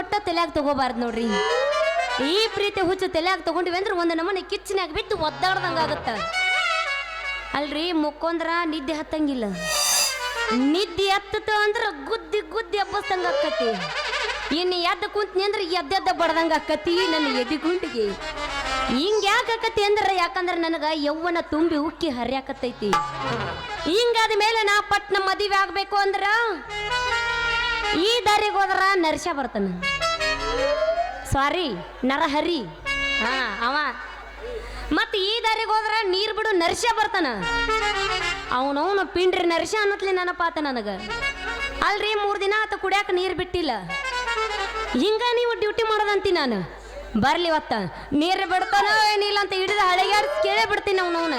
ಒಟ್ಟ ತಲೆಯಾಗ ತಗೋಬಾರ್ದು ನೋಡ್ರಿ. ಈ ಪ್ರೀತಿ ಹುಚ್ಚು ತಲೆಯಾಗ ತಗೊಂಡಿವಿ ಅಂದ್ರೆ ಒಂದು ನಮ್ಮನೆ ಕಿಚ್ಚನಾಗ ಬಿಟ್ಟು ಒದ್ದಾಡ್ದಂಗ ಆಗತ್ತ. ಅಲ್ರಿ ಮುಕ್ಕೊಂದ್ರ ನಿದ್ದೆ ಹತ್ತಂಗಿಲ್ಲ, ನಿದ್ದೆ ಹತ್ತತ ಅಂದ್ರ ಗುದ್ದಿ ಗುದ್ದಿ ಹಬ್ಬಸ್ತಂಗ ಆಕತಿ. ಇನ್ನು ಎದ್ದ ಕುಂತ್ನಿ ಅಂದ್ರೆ ಎದ್ದೆದ್ದ ಬಡ್ದಂಗ ಆಕತಿ ನನ್ನ ಎದಿ ಗುಂಡಿಗೆ. ಹಿಂಗ ಯಾಕೆ ಆಕತಿ ಅಂದ್ರ ಯಾಕಂದ್ರ ನನಗ ಯೌವನ ತುಂಬಿ ಉಕ್ಕಿ ಹರಿಯಾಕತ್ತೈತಿ. ಹಿಂಗಾದ ಮೇಲೆ ನಾ ಪಟ್ನ ಮದುವೆ ಆಗ್ಬೇಕು ಅಂದ್ರ ಈ ದಾರಿಗೆ ಹೋದ್ರ ನರ್ಷ ಬರ್ತಾನ, ಸಾರಿ ನರಹರಿ, ಅವ ಮತ್ ಈ ದಾರಿಗೆ ಹೋದ್ರ ನೀರ್ ಬಿಡು ನರ್ಷ ಬರ್ತಾನ. ಅವನವನು ಪಿಂಡ್ರಿ ನರ್ಷ ಅನ್ನತ್ಲಿ ನೆನಪಾತ ನನಗ. ಅಲ್ರಿ 3 ದಿನ ಆತ ಕುಡಿಯಾಕ ನೀರ್ ಬಿಟ್ಟಿಲ್ಲ, ಹಿಂಗ ನೀವು ಡ್ಯೂಟಿ ಮಾಡೋದಂತಿ. ನಾನು ಬರ್ಲಿ ಇವತ್ತ ನೀರ್ ಬಿಡ್ತಾನ ಏನಿಲ್ಲ ಅಂತ ಹಿಡಿದ ಹಳೆಗಾರ ಕೇಳೇ ಬಿಡ್ತೀನಿ ಅವನವನ.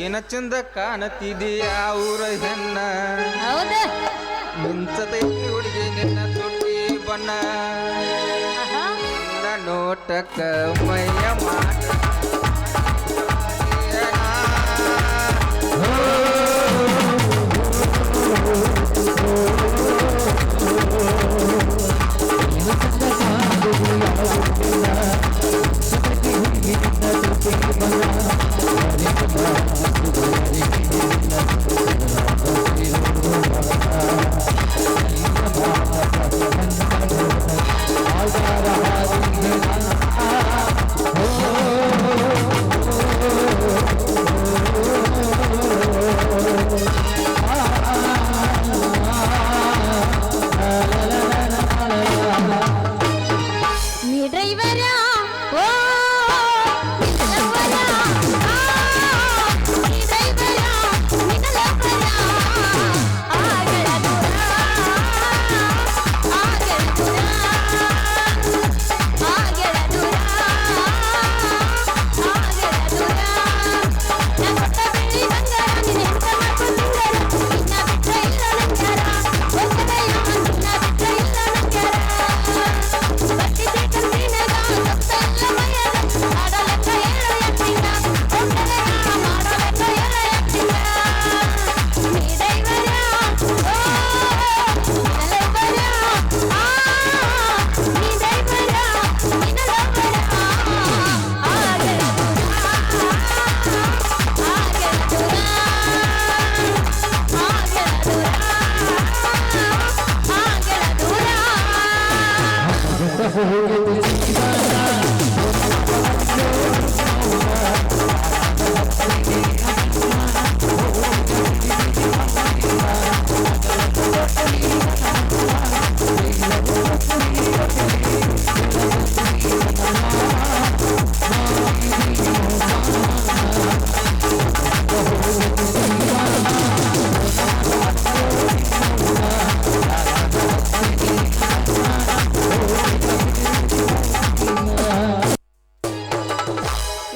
ಏನ ಚಂದ ಕಾಣತಿದೀಯ ಊರ ಹೆಣ್ಣ, ಹೌದ ಮಿಂಚತೈತಿ ಹುಡುಗಿ ನಿನ್ನ ತುಟಿ ಬಣ್ಣ, ನೋಟಕ್ಕ ಮೈಯ ಮಾಟ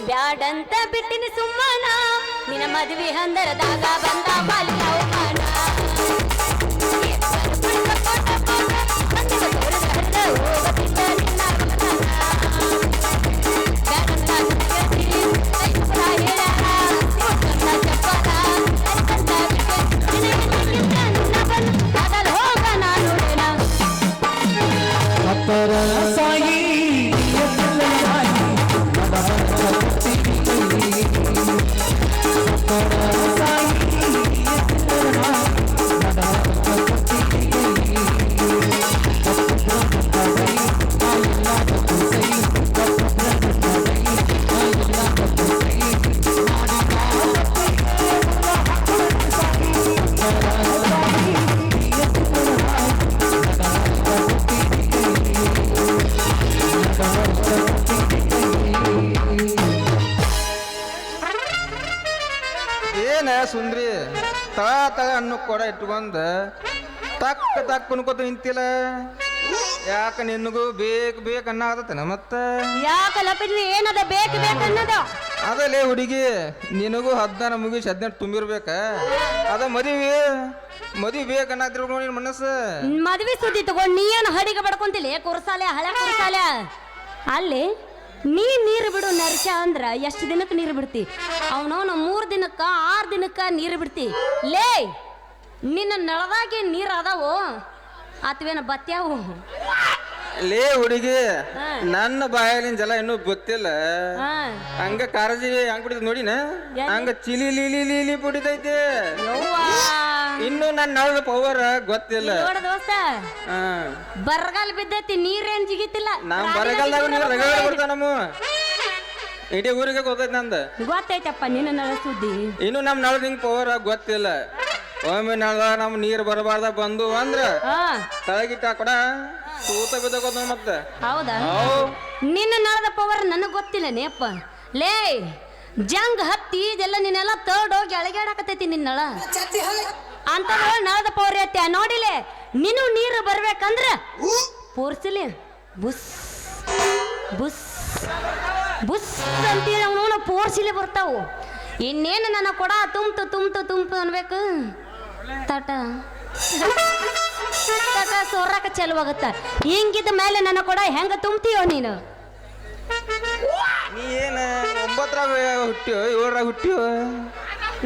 ಬ್ಯಾಡಂತ ಬಿಟ್ಟಿನಿ ಸುಮ್ಮನ, ನಿನ್ನ ಮದುವೆ ಹಂದರದಾಗ ಬಂದ ಬಾಲಿನ ಅವಮಾನ. ಏನ ಸುಂದ್ರಿ ತಳ ಅನ್ನು ಕೊಡ ಇಟ್ಕೊಂಡ ತಕ್ಕ ಅನ್ಕೋತ ನಿಂತಿಲ್ಲ. ಯಾಕ ನಿನಗೂ ಬೇಕು ಅನ್ನಾಗತ್ತನ ಮತ್ತ ಯಾಕಲ್ಲ ಬಿಡ್ಲಿ ಏನದ ಬೇಕು ಅನ್ನದ ಅದಲ್ಲೇ ಹುಡುಗಿ, ನಿನಗೂ 16 ಮುಗಿಸಿ 18 ತುಂಬಿರ್ಬೇಕ. ಅದ ಮದುವೆ ಬೇಕನ್ನತಿರ್ಬೇಕು ನೋಡಿ ಮನಸ್ಸು. ಮದ್ವೆ ಸುದ್ದಿ ತಗೊಂಡ್ ನೀ ಏನು ಹಡಿಗೆ ಬಡ್ಕೊಂತಿಲ್ಲ ಕುರ್ಸಾಲೆ ಹಳೆ ಕುರ್ಸಾಲೆ ಅಲ್ಲಿ ನೀರು ಬಿಡು ನರ್ಷ ಅಂದ್ರ ಎಷ್ಟು ದಿನಕ್ಕೆ ನೀರು ಬಿಡ್ತಿ? ಅವನವನು 3 ದಿನಕ್ಕ 6 ದಿನಕ್ಕ ನೀರು ಬಿಡ್ತಿ ಲೇ ನಿನ್ನ ನಳದಾಗೆ ನೀರು ಅದಾವು ಅಥವೇನ ಬತ್ಯಾವು ಲೇ ಹುಡುಗಿ ಹಾ. ನನ್ನ ಬಾಯಲಿನ ಜಲ ಇನ್ನೂ ಗೊತ್ತಿಲ್ಲ ಹಾ ಹಂಗ ಕಾರಜಿ ಹಂಗ ಬಿಡಿದ್ ನೋಡಿನ ಎಲ್ಲಿ? ಹಂಗ ಚಿಲಿ ಲೀಲಿ ಲೀಲಿ ಬಿಡಿತೈತಿ ಯವ್ವಾ ಇನ್ನು ನನ್ನ ನಳದ ಪವರ್ ಗೊತ್ತಿಲ್ಲ ನೋಡ ದೋಸ್ತ ಹಾ ಬರಗಾಲ ಬಿದ್ದೈತಿ ನೀರೇನ್ ಜಿಗಿತಿಲ್ಲ ನಾವ್ ಬರಗಾಲದಾಗ ನೀರು ರಗಡ ಬರ್ತಾವ ನಮ್ಮ ಇಡೀ ಊರಿಗೆ ಗೊತ್ತೈತಿ ನಂದ ಗೊತ್ತೈತಪ್ಪ ನಿನ್ನ ನಳ ಸುದ್ದಿ ಇನ್ನು ನಮ್ ನಳದ ಹಿಂಗ್ ಪವರ್ ಗೊತ್ತಿಲ್ಲ ಒಮ್ಮೆ ನಳದ ನಮ್ ನೀರ್ ಬರಬಾರ್ದ ಬಂದು ಅಂದ್ರ ಹಾ ತಳಗಿಟ್ಟ ಕೊಡ ತೂತ ಬಿದ್ದೋಗೋದ್ ಮತ್ತೆ ಹೌದಾ ಹೌ ನಿನ್ನ ನಳದ ಪವರ್ ನನಗ್ ಗೊತ್ತಿಲ್ಲ ನೇಪ ಲೇ ಜಂಗ್ ಹತ್ತಿ ಇದೆಲ್ಲ ನಿನ್ನೆಲ್ಲ ತರ್ಡ್ ಹೋಗಿ ಅಳಗ್ಯಾಡಕತೈತಿ ನಿನ್ನ ನಳ ಅಂತ ನಳದ ಪವರ್ ಐತಿ ನೋಡಿಲೆ ನೀನು ನೀರು ಬರ್ಬೇಕಂದ್ರ ಪೋರ್ಸಿಲಿ ಬುಸ್ ಬುಸ್ ಬುಸ್ ಅಂತೇಳಿ ಅವನು ಪೋರ್ಸಿಲಿ ಬರ್ತಾವು ಇನ್ನೇನು ನನ್ನ ಕೊಡ ತುಂಬ್ತು ಅನ್ಬೇಕು ತಟ ತಟ ಸೋರಾಕ ಚಲುವಾಗತ್ತ ಹಿಂಗಿದ್ದ ಮೇಲೆ ನನ್ನ ಕೊಡ ಹೆಂಗ ತುಂಬ್ತೀಯೋ ನೀನು ನೀ ಏನ 9ರಾಗ ಹುಟ್ಟಿಯೋ 7ರಾಗ ಹುಟ್ಟಿಯೋ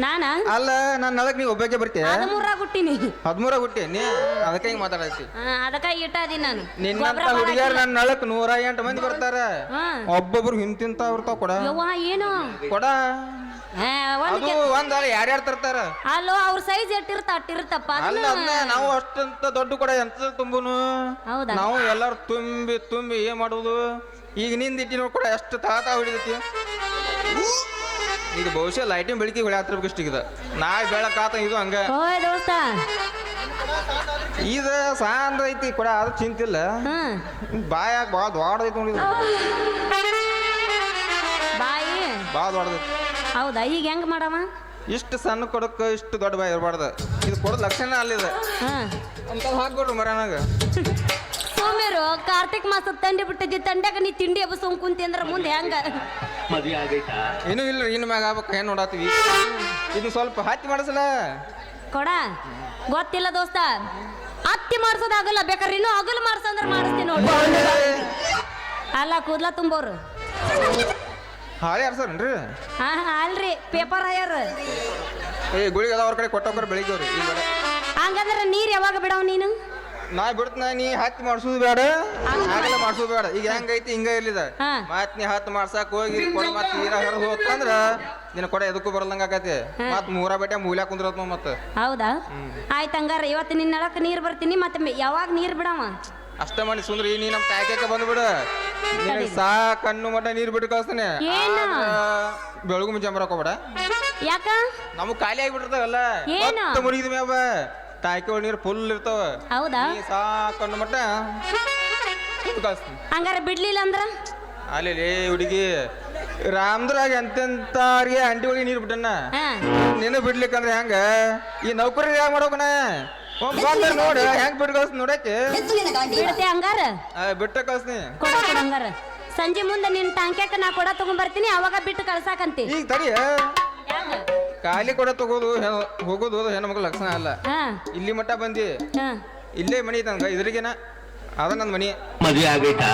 ನಾನ ಅಲ್ಲ ನನ್ನ ನಳಕ್ ನೀ ಒಬ್ಬಕ್ಕೆ ಬರ್ತೀಯ 13 ಹುಟ್ಟಿನಿ 13ರಾಗ ಹುಟ್ಟಿ ನೀ ಅದಕ್ಕೆ ಹಿಂಗ್ ಮಾತಾಡತ್ತಿ ಅದಕ್ಕ ಇಟ್ಟಾದಿ ನಾನು ನಿನ್ನಂತ ಹುಡುಗಿಯರ್ ನನ್ನ ನಳಕ್ 108 ಮಂದಿ ಬರ್ತಾರ ಹಾ. ಒಬ್ಬೊಬ್ರು ಹಿಂತಿಂತ ಇರ್ತಾವ ಕೊಡ ಯವ್ವ ಏನು ಕೊಡ ಒಂದ್ ಅದು ಒಂದಲ್ಲ ಯಾರ್ಯಾರು ತರ್ತಾರ ಅಲ್ಲೋ ಅವ್ರ ಸೈಜ್ ಅಟ್ಟಿರ್ತಪ್ಪ ಅಲ್ಲ ಅದನ್ನ ನಾವು ಅಷ್ಟಂತ ದೊಡ್ಡ ಕೊಡ ಎಂತ ತುಂಬುನು ಹೌದಾ ನಾವು ಎಲ್ಲಾರು ತುಂಬಿ ಏನ್ ಮಾಡುದು ಈಗ ನಿಂದ ಇಟ್ಟಿ ನೋಡ್ ಕೊಡ ಎಷ್ಟು ತಾತ ಹೊಡಿದೈತಿ ಇದು ಬಹುಶಃ ಲೈಟಿಂಗ್ ಬೆಳಕಿ ಹೊಳ್ಯಾತಿರ್ಬೇಕು ಇಷ್ಟೀಗ ನಾಳೆ ಬೆಳಕಾತ ಇದು ಹಂಗ ಓಯ್ ದೋಸ್ತ ಇದ ಸಾಂದ ಐತಿ ಕೊಡ ಅದು ಚಿಂತಿಲ್ಲ ಬಾಯಾಗ ಭಾಳ ದೊಡ್ಡದೈತಿ ನೋಡಿದ ಬಾಯಿ ಭಾಳ ದೊಡ್ಡದೈತಿ ಹೌದಾ ಈಗ ಹೆಂಗ್ ಮಾಡವ ಇಷ್ಟು ಸಣ್ಣ ಕೊಡಕ್ಕೆ ಇಷ್ಟು ದೊಡ್ಡ ಬಾಯಿ ಇರಬಾರ್ದು ಇದು ಕೊಡೋದು ಲಕ್ಷಣ ಅಲ್ಲಿದೆ ಅಂತ ಹಾಕ್ಕೊಡ್ರಿ ಮರನಾಗ ಸೋಮೇರು ಕಾರ್ತಿಕ್ ಮಾಸ ತಂಡಿ ಬಿಟ್ಟಿದ್ದಿ ತಂಡ್ಯಾಗ ನೀ ತಿಂಡಿ ಎಬ್ಬಸ್ಕೊಂಡ್ ಕುಂತಿ ಅಂದ್ರ ಮುಂದೆ ಹೆಂಗ ಇನ್ನೂ ಇಲ್ಲ ಇನ್ನು ಮ್ಯಾಗ ಆಗ್ಬೇಕು ಏನ್ ನೋಡತ್ತೀವಿ ಇದು ಸ್ವಲ್ಪ ಹತ್ತಿ ಮಾಡಿಸಲ ಕೊಡ ಗೊತ್ತಿಲ್ಲ ದೋಸ್ತ ಹತ್ತಿ ಮಾಡ್ಸೋದಾಗಲ್ಲ ಬೇಕಾದ್ರೆ ಇನ್ನೂ ಹಗಲು ಮಾಡ್ಸಂದ್ರ ಮಾಡಿಸ್ತೀನಿ ನೋಡಿ ಅಲ್ಲ ಕೂದ್ಲ ತುಂಬೋರು ಹಾಳೆ ಆರ್ಸನ್ರಿ ಹಾ ಅಲ್ರಿ ಪೇಪರ್ ಹಯ್ಯಾರ ಗುಳಿಗೆ ಅದ ಅವ್ರ ಕಡೆ ಕೊಟ್ಟವ್ರ ಬೆಳಿಗ್ಗೆವ್ರಿ ಈಗ ಬೇಡ ಹಂಗಂದ್ರೆ ನೀರ್ ಯಾವಾಗ ಬಿಡವ್ ನೀನು ನಾ ಬಿಡ್ತನ ನೀ ಹತ್ತಿ ಮಾಡ್ಸೋದು ಬೇಡ ಆಗಲ್ಲ ಮಾಡ್ಸೋದು ಬೇಡ ಈಗ ಹೆಂಗೈತಿ ಹಿಂಗ ಇರ್ಲಿದ ಹಾ. ಮತ್ ನೀ ಹತ್ತಿ ಮಾಡ್ಸಾಕ್ ಹೋಗಿ ಕೊಡ ಮತ್ ನೀರ ಹರಿದು ಹೋತಂದ್ರ ನಿನ್ನ ಕೊಡ ಎದಕ್ಕೂ ಬರಲ್ದಂಗ ಆಕತಿ ಮತ್ ಮೂರ ಬಟ್ಟೆ ಮೂಲ್ಯಾಕ ಕುಂದ್ರತ್ ಮತ್ತ ಹೌದಾ ಆಯ್ತು ಹಂಗಾರ ಇವತ್ತು ನಿನ್ನ ನಳಕ್ ನೀರ್ ಬರ್ತೀನಿ ಮತ್ತೆ ಯಾವಾಗ ನೀರ್ ಬಿಡವ ಅಷ್ಟ ಮಾಡಿ ಸುಂದ್ರಿ ನೀ ನಮ್ ಕಾಯ್ಕಾಕ ಬಂದ್ಬಿಡು ನಿನಗೆ ಸಾಕಣ್ಣು ಮಟ್ಟ ನೀರ್ ಬಿಟ್ಟು ಕಳಿಸ್ತಾನೆ ಏನು? ಬೆಳಗು ಮುಂಚೆ ಬರಕೋಬೇಡ ಯಾಕ ನಮಗ್ ಖಾಲಿ ಆಗಿಬಿಟ್ಟಿರ್ತಾವಲ್ಲ ಏನು? ಮುರಿದ ಮ್ಯಾವ ಟಾಕಿ ನೀರು ಫುಲ್ ಇರ್ತಾವ ಹೌದಾ ನೀ ಸಾಕಣ್ಣು ಮಟ್ಟ ಕಳಿಸ್ತೀನಿ ಹಂಗಾರ ಬಿಡ್ಲಿಲ್ಲ ಅಂದ್ರ ಅಲ್ಲಿ ಹುಡುಗಿ ರಾಮದ್ರಾಗ ಎಂತೆಂತವ್ರಿಗೆ ಅಂಟಿಗಳಿಗೆ ನೀರು ಬಿಟ್ಟನ ಹಾ ನೀನು ಬಿಡ್ಲಿಕ್ಕಂದ್ರೆ ಹೆಂಗ ಈ ನೌಕರಿ ಯಾಕೆ ಮಾಡೋಕನ ಬಂದ ನೋಡ ಹೆಂಗ್ ಬಿಟ್ಟು ಕಳ್ಸ್ ನೋಡಕ್ಕೆ ಬಿಡತೆ ಹಂಗಾರ ಬಿಟ್ಟ ಕಳ್ಸ್ನಿ ಕೊಡ ಕೊಡ ಹಂಗಾರ ಸಂಜೆ ಮುಂದೆ ನಿನ್ ಟಾಂಕ್ಯಾಕ ನಾ ಕೊಡ ತಗೊಂಡ್ ಬರ್ತೀನಿ ಅವಾಗ ಬಿಟ್ಟು ಕಳ್ಸಾಕಂತಿ ಈಗ ತಡಿಯ ಖಾಲಿ ಕೊಡ ತಗೋದು ಹೋಗೋದು ಹೆಣ್ಣು ಮಕ್ಳು ಲಕ್ಷಣ ಅಲ್ಲ ಹಾ ಇಲ್ಲಿ ಮಟ್ಟ ಬಂದಿ ಹಾ ಇಲ್ಲೇ ಮನಿ ಐತಂಗ ಇದ್ರಿಗೇನ ಅದ ನಂದ್ ಮನಿ ಮದುವೆ ಆಗೈತಾ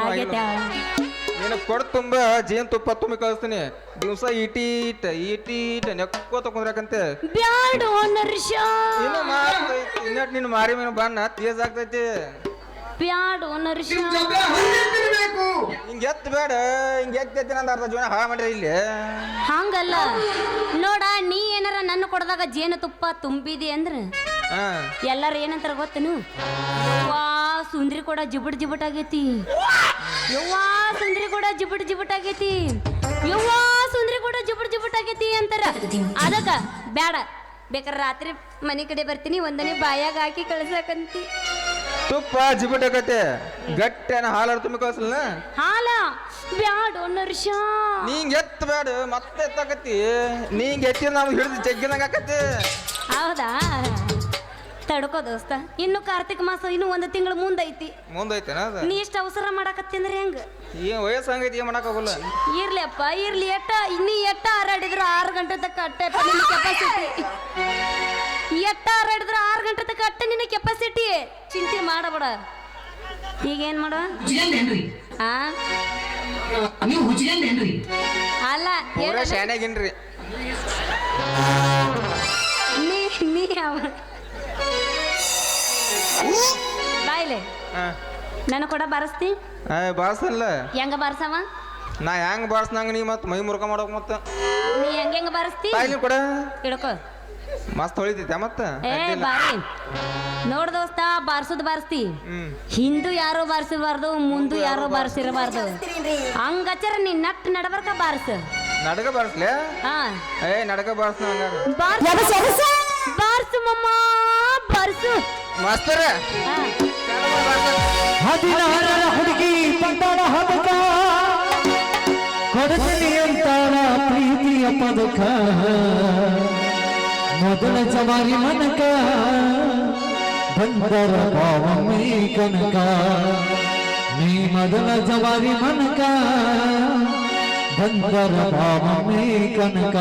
ಆಗೈತೆ ನೀನು ಕೊಡ ತುಂಬ ಜೇನ್ ತುಪ್ಪ ತುಂಬಿ ಕಳಿಸ್ತೀನಿ ದಿವಸ ಈಟೀಟ ನೆಕ್ಕೋ ತಕೊಂಡ್ರಾಕಂತೆ ಬ್ಯಾಡು ನರ್ಷ ಇನ್ನು ಮಾಡ್ತೈತಿ ಇನ್ನಟ್ ನಿನ್ನ ಮಾರಿ ಮೇಲೆ ಬಣ್ಣ ತೇಜ್ ಆಗ್ತೈತಿ ಬ್ಯಾಡು ನರ್ಷ ಹಿಂಗ ಎತ್ ಬೇಡ ಹಿಂಗ ಎತ್ತೈತಿ ನಂದು ಅರ್ಧ ಜೀವನ ಹಾಳು ಮಾಡ್ರಿ ಇಲ್ಲಿ ಹಂಗಲ್ಲ ನೋಡ ನೀ ಏನಾರ ನನ್ನ ಕೊಡದಾಗ ಜೇನು ತುಪ್ಪ ತುಂಬಿದಿ ಅಂದ್ರ ಹಾ ಎಲ್ಲಾರು ಏನಂತಾರ ಗೊತ್ತೇನು ಯವ್ವಾ ಸುಂದ್ರಿ ಕೂಡ ಜಿಬುಟ್ ಆಗೈತಿ ಯವ್ವಾ ಸುಂದ್ರಿ ಕೂಡ ಜಿಬುಟ್ ಆಗೈತಿ ಯವ್ವಾ ಸುಂದ್ರಿ ಕೂಡ ಜಿಬುಟ್ ಆಗೈತಿ ಅಂತಾರ ಅದಕ್ಕ ಬ್ಯಾಡ ಬೇಕಾದ್ರೆ ರಾತ್ರಿ ಮನೆ ಕಡೆ ಬರ್ತೀನಿ ಒಂದನೇ ಬಾಯಾಗ ಹಾಕಿ ಕಳ್ಸಕಂತಿ ತುಪ್ಪ ಜಿಬಿಟಕತ್ತೆ ಗಟ್ಟೆನ ಹಾಲಾಡ್ ತುಂಬಿ ಕಳ್ಸಲ್ಲ ಹಾಲ ಬ್ಯಾಡು ನರ್ಷ ನೀಂಗ್ ಎತ್ತ ಬೇಡ ಮತ್ತೆ ಎತ್ತಾಕತಿ ನೀಂಗ್ ಎತ್ತಿರ ನಾವು ಹಿಡಿದು ಜಗ್ಗಿನಂಗ ಆಕತಿ ಹೌದಾ ತಡ್ಕೋ ದೋಸ್ತ ಇನ್ನು ಕಾರ್ತಿಕ ಮಾಸ ಇನ್ನು 1 ತಿಂಗಳು ಮುಂದೈತಿ ಮುಂದೈತೇನ ಅದ ನೀ ಇಷ್ಟ ಅವಸರ ಮಾಡಕತ್ತಿ ಅಂದ್ರೆ ಹೆಂಗ ಏನ್ ವಯಸ್ಸು ಹಂಗೈತಿ ಏನ್ ಮಾಡಕ್ಕಾಗಲ್ಲ ಇರ್ಲಿ ಅಪ್ಪ ಇರ್ಲಿ ಎಟ್ಟ ಹಾರಾಡಿದ್ರು 6 ಗಂಟೆ ತಕ್ಕ ಅಟ್ಟೆಪ್ಪ ನಿನ್ನ ಕೆಪಾಸಿಟಿ ಎಟ್ಟ ಹಾರಾಡಿದ್ರು 6 ಗಂಟೆ ತಕ್ಕ ಅಟ್ಟ ನಿನ್ನ ಕೆಪಾಸಿಟಿ ಚಿಂತೆ ಮಾಡಬೇಡ ಈಗ ಏನ್ ಮಾಡ ಆ ನೀವು ಹುಚ್ಚಿಗೆಂದೇನ್ರಿ ಅಲ್ಲ ಪೂರ ಹೇಳು. ಶಾನ್ಯಾಗಿನ್ರಿ ನೀ ಯಾವ ಬಾಯ್ಲೆ ನನ್ನ ಕೂಡ ಬಾರಿಸ್ತಿ ಬಾರ್ಸಲ್ಲ ಹೆಂಗ ಬಾರ್ಸವ ನಾ ಹೆಂಗ್ ಬಾರ್ಸ್ನಂಗ ನೀ ಮತ್ ಮೈ ಮುರ್ಕ ಮಾಡೋಕ್ ಮತ್ತ ನೀ ಹೆಂಗ ಬಾರಿಸ್ತಿ ತಾಯಿಲಿ ಕೊಡ ಹಿಡ್ಕೋ ಮಸ್ತ್ ಹೊಳಿತೈತೆ ಮತ್ತ ಏ ಬಾರಿ ನೋಡ್ ದೋಸ್ತ ಬಾರ್ಸುದ್ ಬಾರಿಸ್ತಿ ಹ್ಮ್ ಹಿಂದೂ ಯಾರು ಬಾರಿಸಿರ್ಬಾರ್ದು ಮುಂದು ಯಾರು ಬಾರಿಸಿರಬಾರ್ದು ಹಂಗಚ್ಚರ ನೀ ನಟ್ ನಡಬರ್ಕ ಬಾರ್ಸ ನಡಗ ಬಾರ್ಸ್ಲೆ ಹಾ ನಡಗ ಬಾರ್ಸ್ನ ಹಂಗಾರ ಬಾರ್ಸು ಮಮ್ಮ ಬಾರ್ಸು ಮಾಸ್ತರ ಹಾ. ಹದಿನಾರರ ಹುಡುಗಿ ಪಂಡಳ ಹದಕ ಕೊಡತೀನಿ ಅಂತಾಳ ಪ್ರೀತಿಯ ಪದಕ ಮೊದಲ ಜವಾರಿ ಮನಕ ಬಂದರ ಪಾವಮ್ಮಿ ಕನಕ ನೀ ಮೊದಲ ಜವಾರಿ ಮನಕ ಬಂದರ ಪಾವಮ್ಮಿ ಕನಕ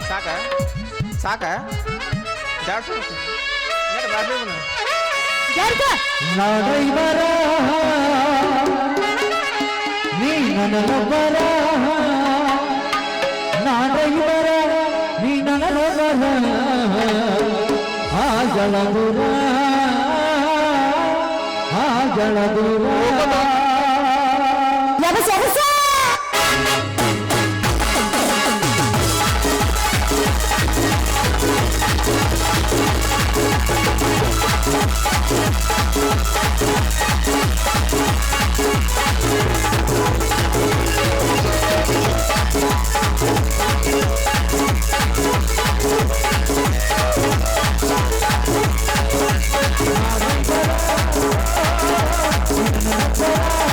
ಸಾಕ ಸಾಕ ನಾಡೈವರ ನೀ ನನಗೊಬ್ಬರ ನಾಡೈವರ ನೀ ನನಗೊಬ್ಬರ ಆಗಳ ದೂರ ಆಗಳ ದೂರ Bye.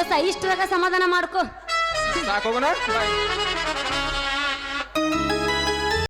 ದೋಸ್ತ ಇಷ್ಟರಾಗ ಸಮಾಧಾನ ಮಾಡ್ಕೋ ಸಾಕೋಗೋಣ